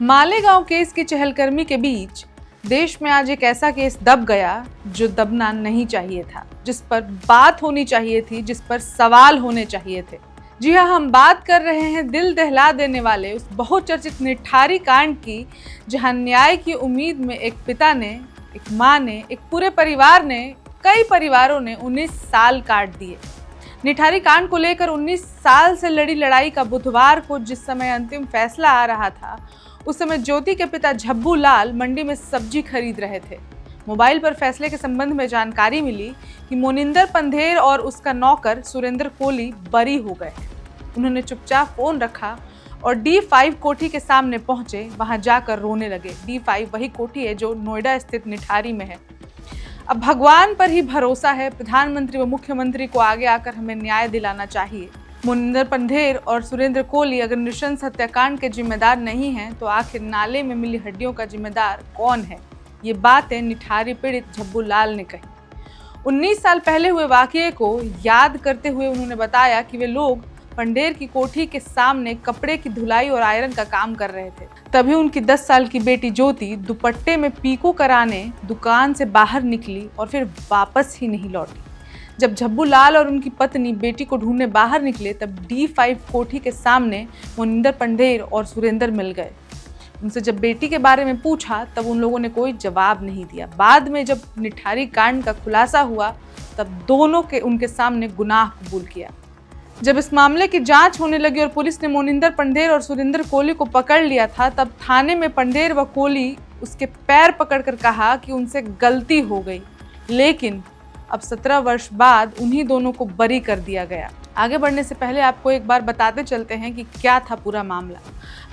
Malegaon case की चहलकदमी के बीच देश में आज एक ऐसा केस दब गया जो दबना नहीं चाहिए था, जिस पर बात होनी चाहिए थी, जिस पर सवाल होने चाहिए थे। जी हाँ, हम बात कर रहे हैं दिल दहला देने वाले उस बहुचर्चित निठारी कांड की, जहां न्याय की उम्मीद में एक पिता ने, एक मां ने, एक पूरे परिवार ने, कई परिवारों ने 19 साल काट दिए। निठारी कांड को लेकर 19 साल से लड़ी लड़ाई का बुधवार को जिस समय अंतिम फैसला आ रहा था, उस समय ज्योति के पिता झब्बू लाल मंडी में सब्जी खरीद रहे थे। मोबाइल पर फैसले के संबंध में जानकारी मिली कि मोनिंदर पंधेर और उसका नौकर सुरेंद्र कोली बरी हो गए। उन्होंने चुपचाप फोन रखा और D5 कोठी के सामने पहुंचे, वहां जाकर रोने लगे। D5 वही कोठी है जो नोएडा स्थित निठारी में है। अब भगवान पर ही भरोसा है, प्रधानमंत्री व मुख्यमंत्री को आगे आकर हमें न्याय दिलाना चाहिए। मोनिंदर पंधेर और सुरेंद्र कोली अगर नृशंस हत्याकांड के जिम्मेदार नहीं हैं, तो आखिर नाले में मिली हड्डियों का जिम्मेदार कौन है? ये बातें निठारी पीड़ित झब्बू लाल ने कही। 19 साल पहले हुए वाकये को याद करते हुए उन्होंने बताया कि वे लोग पंधेर की कोठी के सामने कपड़े की धुलाई और आयरन का काम कर रहे थे। तभी उनकी 10 साल की बेटी ज्योति दुपट्टे में पीको कराने दुकान से बाहर निकली और फिर वापस ही नहीं लौटी। जब झब्बू लाल और उनकी पत्नी बेटी को ढूंढने बाहर निकले, तब D5 कोठी के सामने मोनिंदर पंधेर और सुरेंद्र मिल गए। उनसे जब बेटी के बारे में पूछा, तब उन लोगों ने कोई जवाब नहीं दिया। बाद में जब निठारी कांड का खुलासा हुआ, तब दोनों के उनके सामने गुनाह कबूल किया। जब इस मामले की जांच होने लगी और पुलिस ने मोनिंदर पंधेर और सुरेंद्र कोली को पकड़ लिया था, तब थाने में पंधेर व कोली उसके पैर पकड़कर कहा कि उनसे गलती हो गई, लेकिन अब 17 वर्ष बाद उन्हीं दोनों को बरी कर दिया गया। आगे बढ़ने से पहले आपको एक बार बताते चलते हैं कि क्या था पूरा मामला।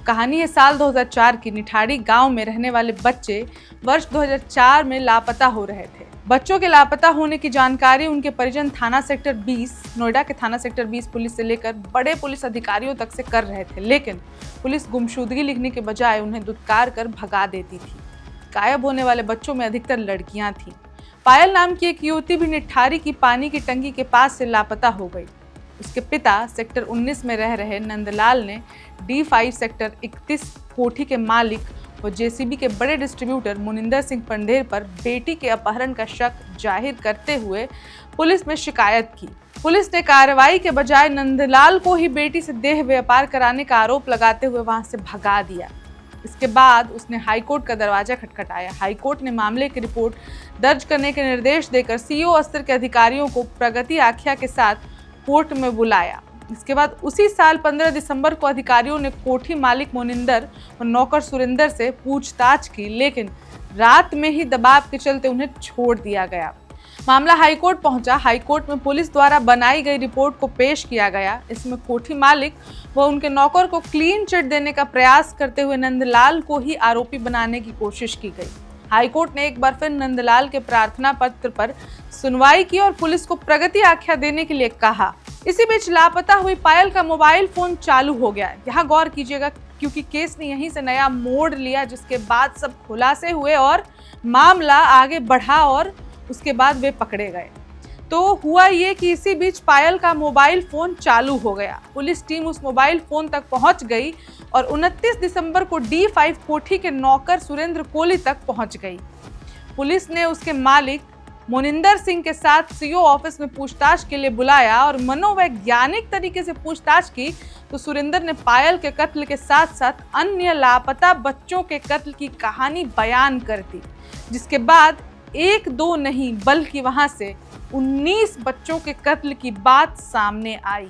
कहानी है साल 2004 की। निठारी गांव में रहने वाले बच्चे वर्ष 2004 में लापता हो रहे थे। बच्चों के लापता होने की जानकारी उनके परिजन थाना सेक्टर 20, नोएडा के थाना सेक्टर 20 पुलिस से लेकर बड़े पुलिस अधिकारियों तक से कर रहे थे, लेकिन पुलिस गुमशुदगी लिखने के बजाय उन्हें दुत्कार कर भगा देती थी। गायब होने वाले बच्चों में अधिकतर लड़कियां थीं। पायल नाम की एक युवती भी निठारी की पानी की टंकी के पास से लापता हो गई। उसके पिता सेक्टर 19 में रह रहे नंदलाल ने D5 सेक्टर 31 कोठी के मालिक व JCB के बड़े डिस्ट्रीब्यूटर मोनिंदर सिंह पंधेर पर बेटी के अपहरण का शक जाहिर करते हुए पुलिस में शिकायत की। पुलिस ने कार्रवाई के बजाय नंदलाल को ही बेटी से देह व्यापार कराने का आरोप लगाते हुए वहां से भगा दिया। इसके बाद उसने हाईकोर्ट का दरवाजा खटखटाया। हाईकोर्ट ने मामले की रिपोर्ट दर्ज करने के निर्देश देकर CO स्तर के अधिकारियों को प्रगति आख्या के साथ कोर्ट में बुलाया। इसके बाद उसी साल 15 दिसंबर को अधिकारियों ने कोठी मालिक मोनिंदर और नौकर सुरेंद्र से पूछताछ की, लेकिन रात में ही दबाव के चलते उन्हें छोड़ दिया गया। मामला हाईकोर्ट पहुंचा। हाईकोर्ट में पुलिस द्वारा बनाई गई रिपोर्ट को पेश किया गया। इसमें कोठी मालिक व उनके नौकर को क्लीन चिट देने का प्रयास करते हुए नंदलाल को ही आरोपी बनाने की कोशिश की गई। हाईकोर्ट ने एक बार फिर नंदलाल के प्रार्थना पत्र पर सुनवाई की और पुलिस को प्रगति आख्या देने के लिए कहा। इसी बीच लापता हुई पायल का मोबाइल फोन चालू हो गया। यहाँ गौर कीजिएगा, क्योंकि केस ने यहीं से नया मोड़ लिया, जिसके बाद सब खुलासे हुए और मामला आगे बढ़ा और उसके बाद वे पकड़े गए। तो हुआ ये कि इसी बीच पायल का मोबाइल फोन चालू हो गया। पुलिस टीम उस मोबाइल फोन तक पहुंच गई और 29 दिसंबर को D5 कोठी के नौकर सुरेंद्र कोली तक पहुंच गई। पुलिस ने उसके मालिक मोनिंदर सिंह के साथ CO ऑफिस में पूछताछ के लिए बुलाया और मनोवैज्ञानिक तरीके से पूछताछ की, तो सुरेंद्र ने पायल के कत्ल के साथ साथ अन्य लापता बच्चों के कत्ल की कहानी बयान कर दी, जिसके बाद 1-2 नहीं बल्कि वहां से 19 बच्चों के कत्ल की बात सामने आई।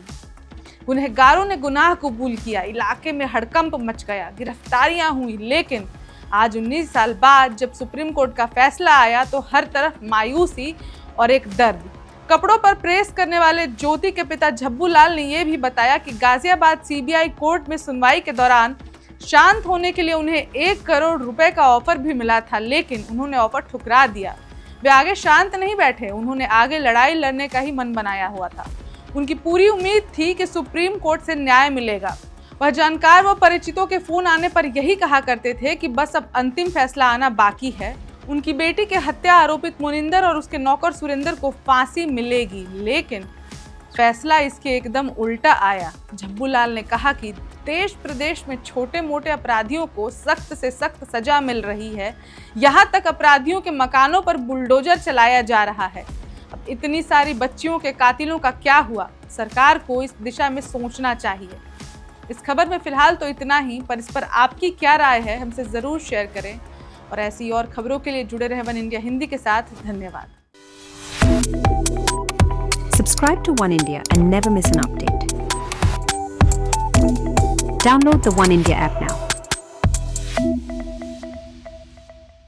गुनहगारों ने गुनाह कबूल किया। इलाके में हड़कंप मच गया, गिरफ्तारियां हुई, लेकिन आज 19 साल बाद जब सुप्रीम कोर्ट का फैसला आया, तो हर तरफ मायूसी और एक दर्द। कपड़ों पर प्रेस करने वाले ज्योति के पिता झब्बू लाल ने यह भी बताया कि गाजियाबाद CBI कोर्ट में सुनवाई के दौरान शांत होने के लिए उन्हें 1 करोड़ रुपए का ऑफर भी मिला था, लेकिन उन्होंने ऑफर ठुकरा दिया। वे आगे शांत नहीं बैठे, उन्होंने आगे लड़ाई लड़ने का ही मन बनाया हुआ था। उनकी पूरी उम्मीद थी कि सुप्रीम कोर्ट से न्याय मिलेगा। वह जानकार व परिचितों के फोन आने पर यही कहा करते थे कि बस अब अंतिम फैसला आना बाकी है। उनकी बेटी के हत्या आरोपित मोनिंदर और उसके नौकर सुरेंद्र को फांसी मिलेगी, लेकिन फैसला इसके एकदम उल्टा आया। झब्बू लाल ने कहा कि देश प्रदेश में छोटे मोटे अपराधियों को सख्त से सख्त सजा मिल रही है, यहाँ तक अपराधियों के मकानों पर बुलडोजर चलाया जा रहा है। अब इतनी सारी बच्चियों के कातिलों का क्या हुआ? सरकार को इस दिशा में सोचना चाहिए। इस खबर में फिलहाल तो इतना ही, पर इस पर आपकी क्या राय है हमसे जरूर शेयर करें। और ऐसी और खबरों के लिए जुड़े रहे वन इंडिया हिंदी के साथ। धन्यवाद। Subscribe to One India and never miss an update. Download the One India app now.